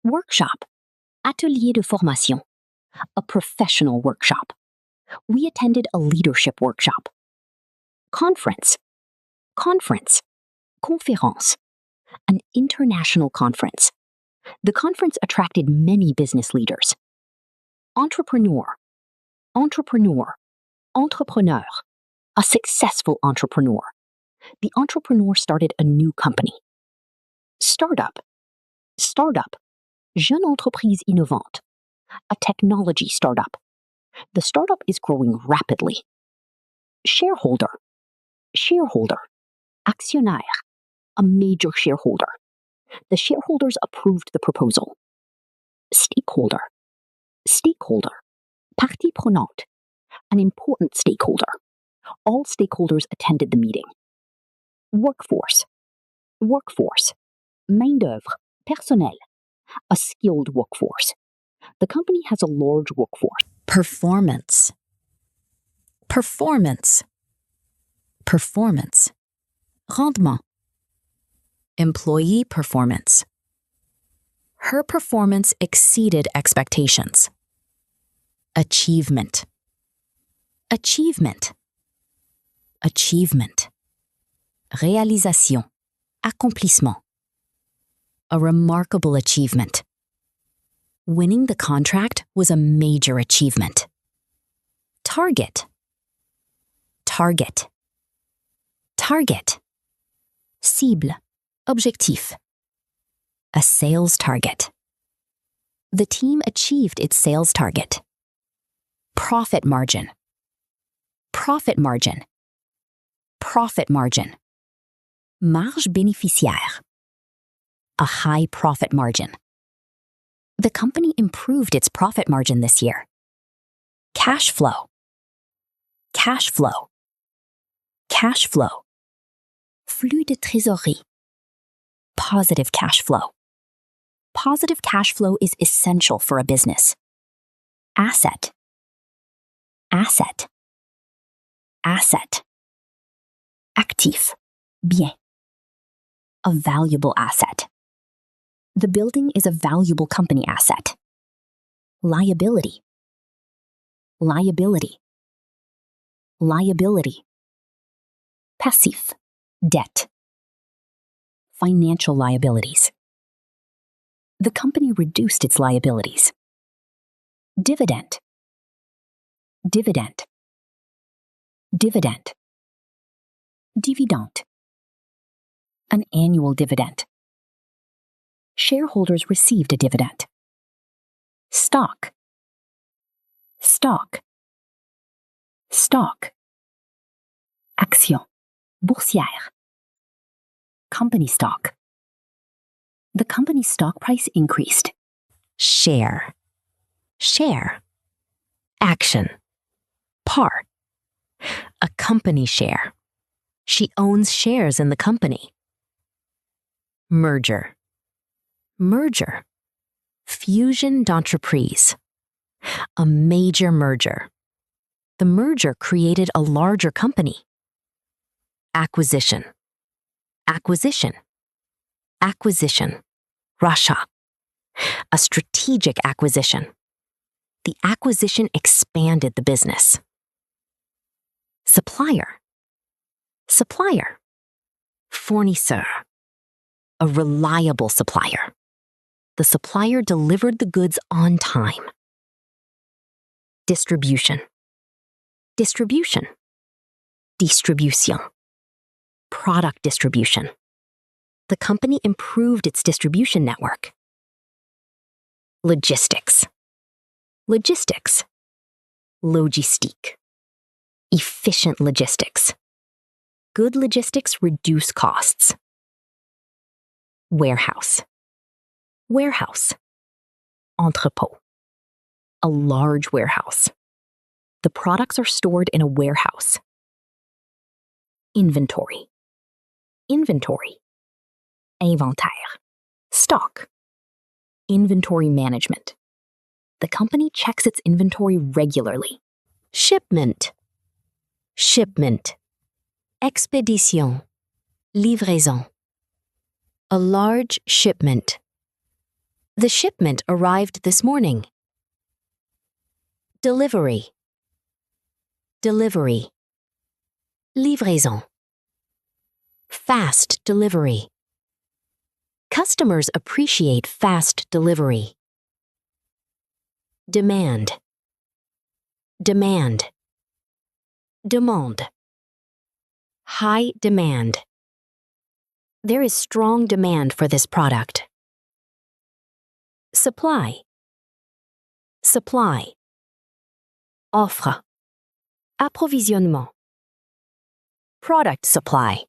Workshop. Atelier de formation. A professional workshop. We attended a leadership workshop. Conference. Conference. Conférence. An international conference. The conference attracted many business leaders. Entrepreneur. Entrepreneur. Entrepreneur. A successful entrepreneur. The entrepreneur started a new company. Startup. Startup. Jeune entreprise innovante. A technology startup. The startup is growing rapidly. Shareholder. Shareholder. Actionnaire. A major shareholder. The shareholders approved the proposal. Stakeholder. Stakeholder. Partie prenante. An important stakeholder. All stakeholders attended the meeting. Workforce. Workforce. Main-d'œuvre. Personnel. A skilled workforce. The company has a large workforce. Performance. Performance. Performance. Rendement. Employee performance. Her performance exceeded expectations. Achievement. Achievement. Achievement. Réalisation. Accomplissement. A remarkable achievement. Winning the contract was a major achievement. Target. Target. Target. Cible. Objectif. A sales target. The team achieved its sales target. Profit margin. Profit margin. Profit margin. Marge bénéficiaire. A high profit margin. The company improved its profit margin this year. Cash flow. Cash flow. Cash flow. Flux de trésorerie. Positive cash flow. Positive cash flow is essential for a business. Asset. Asset. Asset. Actif. Bien. A valuable asset. The building is a valuable company asset. Liability. Liability. Liability. Passif. Debt. Financial liabilities. The company reduced its liabilities. Dividend. Dividend. Dividend. Dividend. An annual dividend. Shareholders received a dividend. Stock. Stock. Stock. Action. Boursière. Company stock. The company's stock price increased. Share. Share. Action. Part. A company share. She owns shares in the company. Merger. Merger. Fusion d'entreprise. A major merger. The merger created a larger company. Acquisition. Acquisition. Acquisition. Rachat. A strategic acquisition. The acquisition expanded the business. Supplier. Supplier. Fournisseur. A reliable supplier. The supplier delivered the goods on time. Distribution. Distribution. Distribution. Product distribution. The company improved its distribution network. Logistics. Logistics. Logistique. Efficient logistics. Good logistics reduce costs. Warehouse. Warehouse. Entrepôt. A large warehouse. The products are stored in a warehouse. Inventory. Inventory. Inventaire. Stock. Inventory management. The company checks its inventory regularly. Shipment. Shipment. Expédition. Livraison. A large shipment. The shipment arrived this morning. Delivery. Delivery. Livraison. Fast delivery. Customers appreciate fast delivery. Demand. Demand. Demande. High demand. There is strong demand for this product. Supply. Supply. Offre. Approvisionnement. Product supply.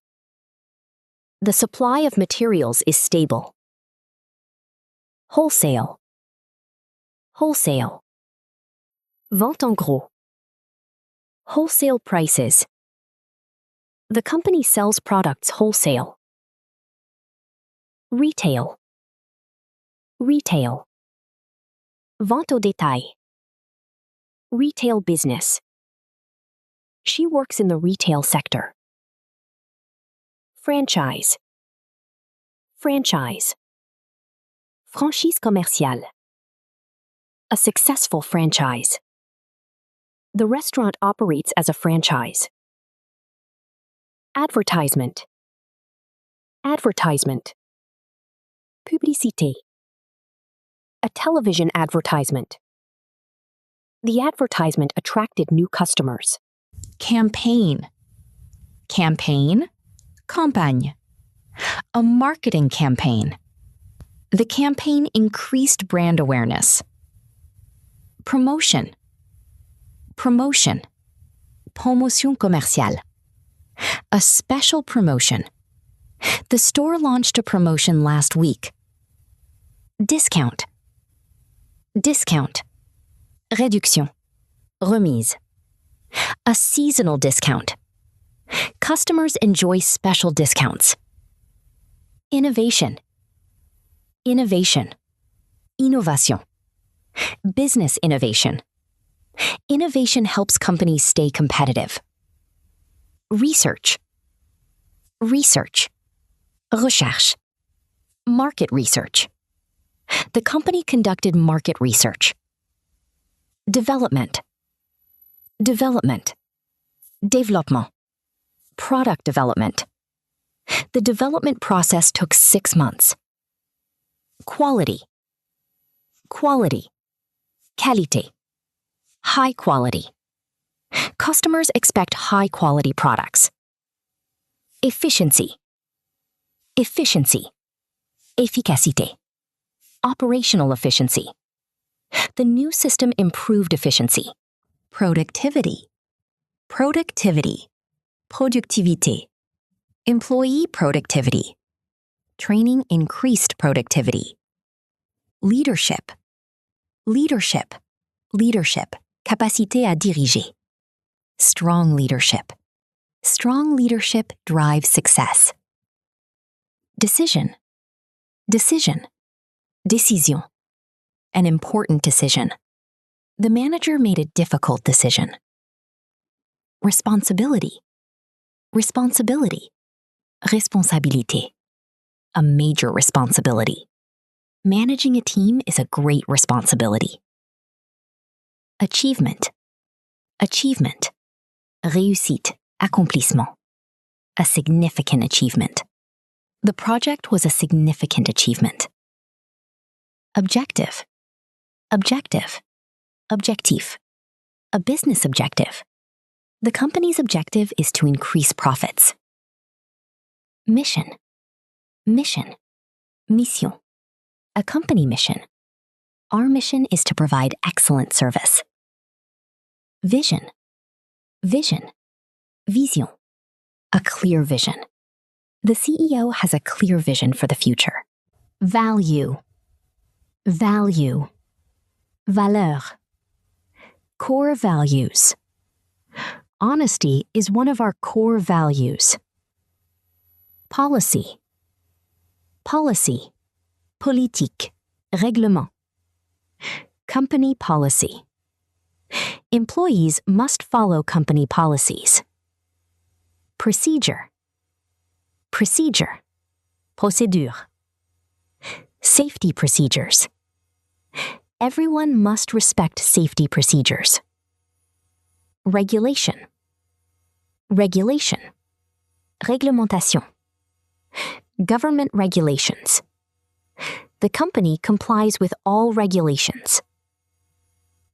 The supply of materials is stable. Wholesale. Wholesale. Vente en gros. Wholesale prices. The company sells products wholesale. Retail. Retail. Vente au détail. Retail business. She works in the retail sector. Franchise. Franchise. Franchise commerciale. A successful franchise. The restaurant operates as a franchise. Advertisement. Advertisement. Publicité. A television advertisement. The advertisement attracted new customers. Campaign. Campaign. Campagne. A marketing campaign. The campaign increased brand awareness. Promotion. Promotion. Promotion commerciale. A special promotion. The store launched a promotion last week. Discount. Discount. Réduction. Remise. A seasonal discount. Customers enjoy special discounts. Innovation. Innovation. Innovation. Business innovation. Innovation helps companies stay competitive. Research. Research. Recherche. Market research. The company conducted market research. Development. Development. Développement. Product development. The development process took 6 months. Quality. Quality. Qualité. High quality. Customers expect high-quality products. Efficiency. Efficiency. Efficacité. Operational efficiency. The new system improved efficiency. Productivity. Productivity. Productivité. Employee productivity. Training increased productivity. Leadership. Leadership. Leadership. Capacité à diriger. Strong leadership. Strong leadership drives success. Decision. Decision. Décision. An important decision. The manager made a difficult decision. Responsibility. Responsibility. Responsabilité. A major responsibility. Managing a team is a great responsibility. Achievement. Achievement. Réussite. Accomplissement. A significant achievement. The project was a significant achievement. Objective. Objective. Objectif. A business objective. The company's objective is to increase profits. Mission. Mission. Mission. A company mission. Our mission is to provide excellent service. Vision. Vision. Vision. A clear vision. The CEO has a clear vision for the future. Value. Value. Valeur. Core values. Honesty is one of our core values. Policy. Policy. Politique. Règlement. Company policy. Employees must follow company policies. Procedure. Procedure. Procédure. Safety procedures. Everyone must respect safety procedures. Regulation. Regulation. Réglementation. Government regulations. The company complies with all regulations.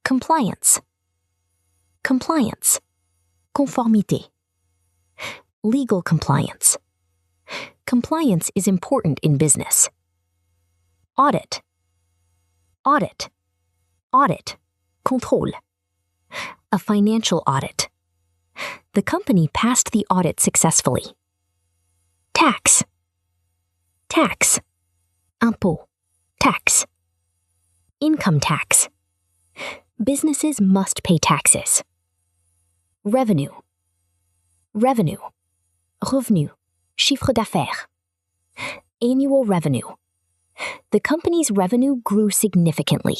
Compliance. Compliance. Conformité. Legal compliance. Compliance is important in business. Audit. Audit. Audit. Contrôle. A financial audit. The company passed the audit successfully. Tax. Tax. Impôt. Tax. Income tax. Businesses must pay taxes. Revenue. Revenue. Revenu. Chiffre d'affaires. Annual revenue. The company's revenue grew significantly.